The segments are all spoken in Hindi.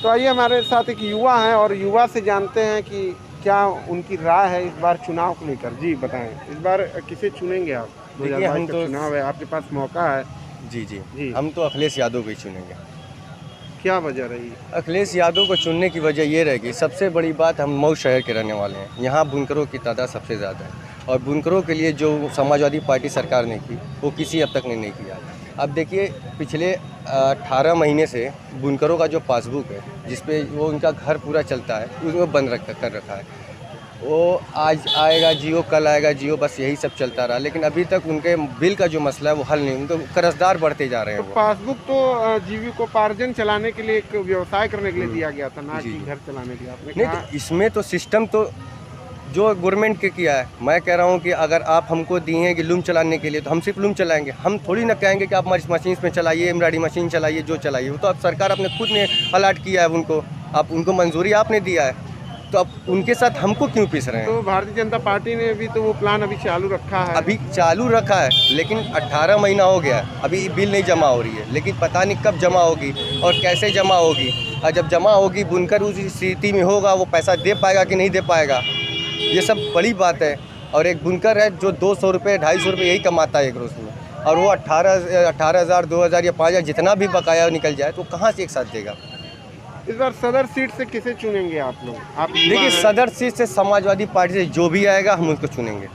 तो आइए हमारे साथ एक युवा हैं और युवा से जानते हैं कि क्या उनकी राय है इस बार चुनाव को लेकर। जी बताएं, इस बार किसे चुनेंगे आप? देखिए, 2022 हम का तो चुनाव है, आपके पास मौका है। जी, जी। जी, हम तो अखिलेश यादव को ही चुनेंगे। क्या वजह रही? अखिलेश यादव को चुनने की वजह ये रहेगी, सबसे बड़ी बात, हम मऊ शहर के रहने वाले हैं। यहाँ बुनकरों की तादाद सबसे ज़्यादा है और बुनकरों के लिए जो समाजवादी पार्टी सरकार ने की, वो किसी अब तक ने नहीं किया। अब देखिए, पिछले 18 महीने से बुनकरों का जो पासबुक है, जिस पे वो उनका घर पूरा चलता है, उसमें बंद कर रखा है। वो आज आएगा जियो, कल आएगा जियो, बस यही सब चलता रहा। लेकिन अभी तक उनके बिल का जो मसला है वो हल नहीं, उनके कर्जदार बढ़ते जा रहे तो हैं वो। पासबुक तो जीविकोपार्जन चलाने के लिए, एक व्यवसाय करने के लिए दिया गया था, ना जी, कि जी। घर चलाने के लिए। आपने नहीं, कहा तो इसमें तो सिस्टम तो जो गवर्नमेंट के किया है। मैं कह रहा हूँ कि अगर आप हमको दिए हैं कि लूम चलाने के लिए, तो हम सिर्फ लूम चलाएंगे। हम थोड़ी ना कहेंगे कि आप मशीन में चलाइए, एम्ब्रॉयडरी मशीन चलाइए, जो चलाइए। वो तो अब सरकार अपने खुद ने अलाट किया है उनको, अब उनको मंजूरी आपने दिया है, तो अब उनके साथ हमको क्यों पीस रहे हैं? तो भारतीय जनता पार्टी ने भी तो वो प्लान अभी चालू रखा है। अभी चालू रखा है, लेकिन 18 महीना हो गया है, अभी बिल नहीं जमा हो रही है। लेकिन पता नहीं कब जमा होगी और कैसे जमा होगी। और जब जमा होगी, बुनकर उस स्थिति में होगा, वो पैसा दे पाएगा कि नहीं दे पाएगा, ये सब बड़ी बात है। और एक बुनकर है जो 200 रुपये 250 रुपये यही कमाता है एक रोज़ में, और वो 18,000 2,000 या 5,000 जितना भी बकाया निकल जाए तो कहाँ से एक साथ देगा? इस बार सदर सीट से किसे चुनेंगे आप लोग? आप युवा देखिए, हैं। सदर सीट से समाजवादी पार्टी से जो भी आएगा हम उसको चुनेंगे।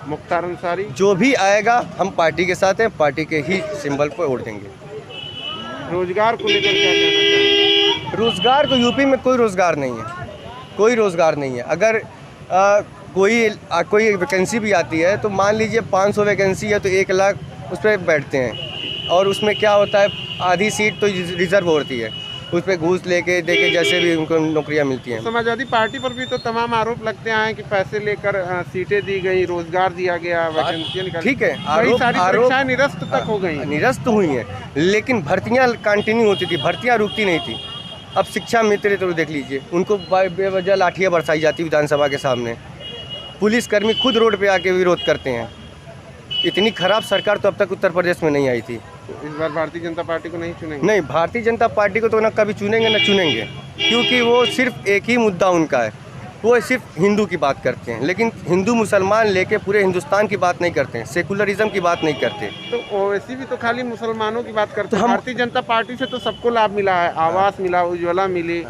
मुख्तार अंसारी। जो भी आएगा हम पार्टी के साथ हैं, पार्टी के ही सिंबल पर वोट देंगे। रोजगार को लेकर क्या कहना चाहेंगे? रोज़गार तो यूपी में कोई रोज़गार नहीं है, कोई रोज़गार नहीं है। अगर कोई वैकेंसी भी आती है तो मान लीजिए 500 वैकेंसी है तो 1 लाख उस पर बैठते हैं, और उसमें क्या होता है, आधी सीट तो रिजर्व होती है, उस पर घूस लेके देके जैसे भी उनको नौकरियां मिलती हैं। समाजवादी पार्टी पर भी तो तमाम आरोप लगते हैं कि पैसे लेकर सीटें दी गई, रोजगार दिया गया, वैकेंसियां निकाली। ठीक है, कई सारी परीक्षाएं निरस्त तक हो गई। निरस्त हुई हैं, लेकिन भर्तियां कंटिन्यू होती थी, भर्तियां रुकती नहीं थी। अब शिक्षा मित्र तो देख लीजिए, उनको बेवजह लाठियाँ बरसाई जाती विधानसभा के सामने। पुलिसकर्मी खुद रोड पे आके विरोध करते हैं। इतनी खराब सरकार तो अब तक उत्तर प्रदेश में नहीं आई थी। तो इस बार भारतीय जनता पार्टी को नहीं चुनेंगे? नहीं, भारतीय जनता पार्टी को तो ना कभी चुनेंगे ना चुनेंगे, क्योंकि वो सिर्फ एक ही मुद्दा उनका है, वो सिर्फ हिंदू की बात करते हैं। लेकिन हिंदू मुसलमान लेके पूरे हिंदुस्तान की बात नहीं करते हैं, सेकुलरिज्म की बात नहीं करते। तो ओवैसी भी तो खाली मुसलमानों की बात करते तो हैं। हम भारतीय जनता पार्टी से तो सबको लाभ मिला है, आवास मिला, उज्ज्वला मिली।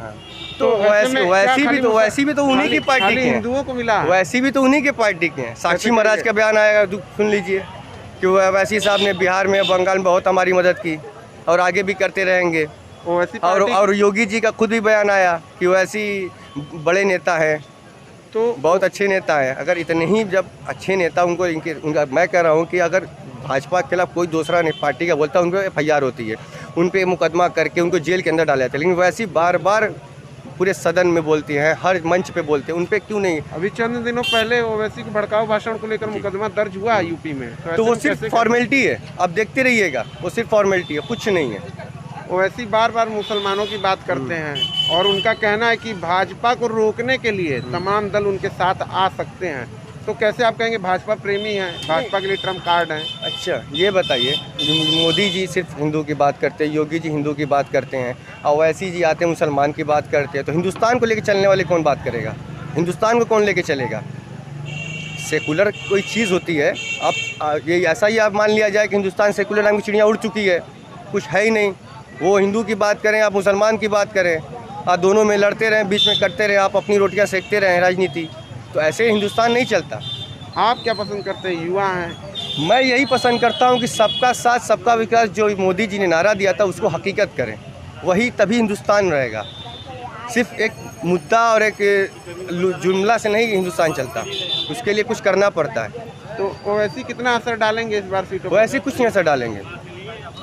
तो ऐसे में क्या वैसी भी तो उन्हीं की पार्टी खाली के हैं। हिंदुओं को मिला है? वैसी भी तो उन्हीं के पार्टी के हैं। साक्षी महाराज का बयान आएगा, सुन लीजिए, कि वैसी साहब ने बिहार में, बंगाल में बहुत हमारी मदद की और आगे भी करते रहेंगे। ओवैसी पार्टी और योगी जी का खुद भी बयान आया कि वैसी बड़े नेता हैं, तो बहुत अच्छे नेता हैं। अगर इतने ही जब अच्छे नेता उनका मैं कह रहा हूँ कि अगर भाजपा के खिलाफ कोई दूसरा पार्टी का बोलता है, उन पर FIR होती है, उन पर मुकदमा करके उनको जेल के अंदर डाला जाता है। लेकिन वैसी बार बार पूरे सदन में बोलती हैं, हर मंच पे बोलते हैं, उन पे क्यों नहीं? अभी चंद दिनों पहले ओवैसी के भड़काऊ भाषण को लेकर मुकदमा दर्ज हुआ है यूपी में। तो ऐसे वो में सिर्फ कैसे फॉर्मेलिटी है, आप देखते रहिएगा, वो सिर्फ फॉर्मेलिटी है, कुछ नहीं है। ओवैसी बार बार मुसलमानों की बात करते हैं और उनका कहना है कि भाजपा को रोकने के लिए तमाम दल उनके साथ आ सकते हैं। तो कैसे आप कहेंगे भाजपा प्रेमी हैं, भाजपा के लिए ट्रम्प कार्ड हैं? अच्छा, ये बताइए, मोदी जी सिर्फ हिंदू की बात करते हैं, योगी जी हिंदू की बात करते हैं, ओवैसी जी आते हैं मुसलमान की बात करते हैं, तो हिंदुस्तान को लेकर चलने वाले कौन बात करेगा? हिंदुस्तान को कौन लेके चलेगा? सेकुलर कोई चीज़ होती है। अब ये ऐसा ही आप मान लिया जाए कि हिंदुस्तान सेकुलर नाम की चिड़िया उड़ चुकी है, कुछ है ही नहीं। वो हिंदू की बात करें, आप मुसलमान की बात करें, आप दोनों में लड़ते रहें, बीच में करते रहें, आप अपनी रोटियां सेकते रहें राजनीति, तो ऐसे हिंदुस्तान नहीं चलता। आप क्या पसंद करते हैं? युवा हैं। मैं यही पसंद करता हूं कि सबका साथ सबका विकास, जो मोदी जी ने नारा दिया था, उसको हकीकत करें, वही तभी हिंदुस्तान रहेगा। सिर्फ एक मुद्दा और एक जुमला से नहीं हिंदुस्तान चलता, उसके लिए कुछ करना पड़ता है। तो ओवैसी कितना असर डालेंगे इस बार सीटों पर? वैसे कुछ नहीं असर डालेंगे,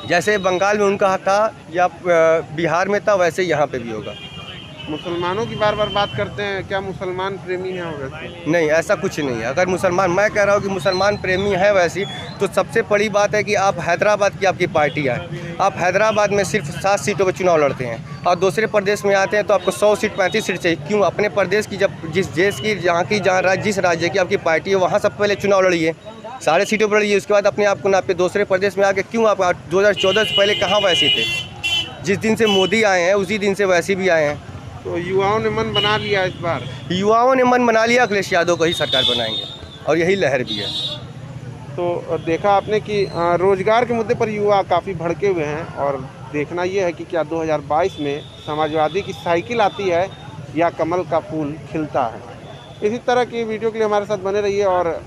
जैसे बंगाल में उनका था या बिहार में था, वैसे यहाँ पे भी होगा। मुसलमानों की बार बार बात करते हैं, क्या मुसलमान प्रेमी हैं ओवैसी? नहीं, ऐसा कुछ नहीं है। अगर मुसलमान, मैं कह रहा हूँ कि मुसलमान प्रेमी है वैसी, तो सबसे बड़ी बात है कि आप हैदराबाद की आपकी पार्टी है, आप हैदराबाद में सिर्फ 7 सीटों पर चुनाव लड़ते हैं और दूसरे प्रदेश में आते हैं तो आपको 100 सीट 35 सीट चाहिए। क्यों? अपने प्रदेश की, जब जिस देश की, जिस राज्य की आपकी पार्टी है, वहाँ सब पहले चुनाव लड़िए, सारे सीटों पर लड़िए, उसके बाद अपने आप को नापिए। दूसरे प्रदेश में आके क्यों आप 2014 से पहले कहाँ वैसे थे? जिस दिन से मोदी आए हैं उसी दिन से वैसे भी आए हैं। तो युवाओं ने मन बना लिया इस बार। युवाओं ने मन बना लिया, अखिलेश यादव को ही सरकार बनाएंगे और यही लहर भी है। तो देखा आपने कि रोजगार के मुद्दे पर युवा काफ़ी भड़के हुए हैं और देखना ये है कि क्या 2022 में समाजवादी की साइकिल आती है या कमल का फूल खिलता है। इसी तरह की वीडियो के लिए हमारे साथ बने रहिए और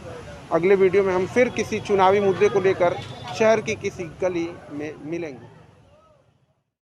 अगले वीडियो में हम फिर किसी चुनावी मुद्दे को लेकर शहर की किसी गली में मिलेंगे।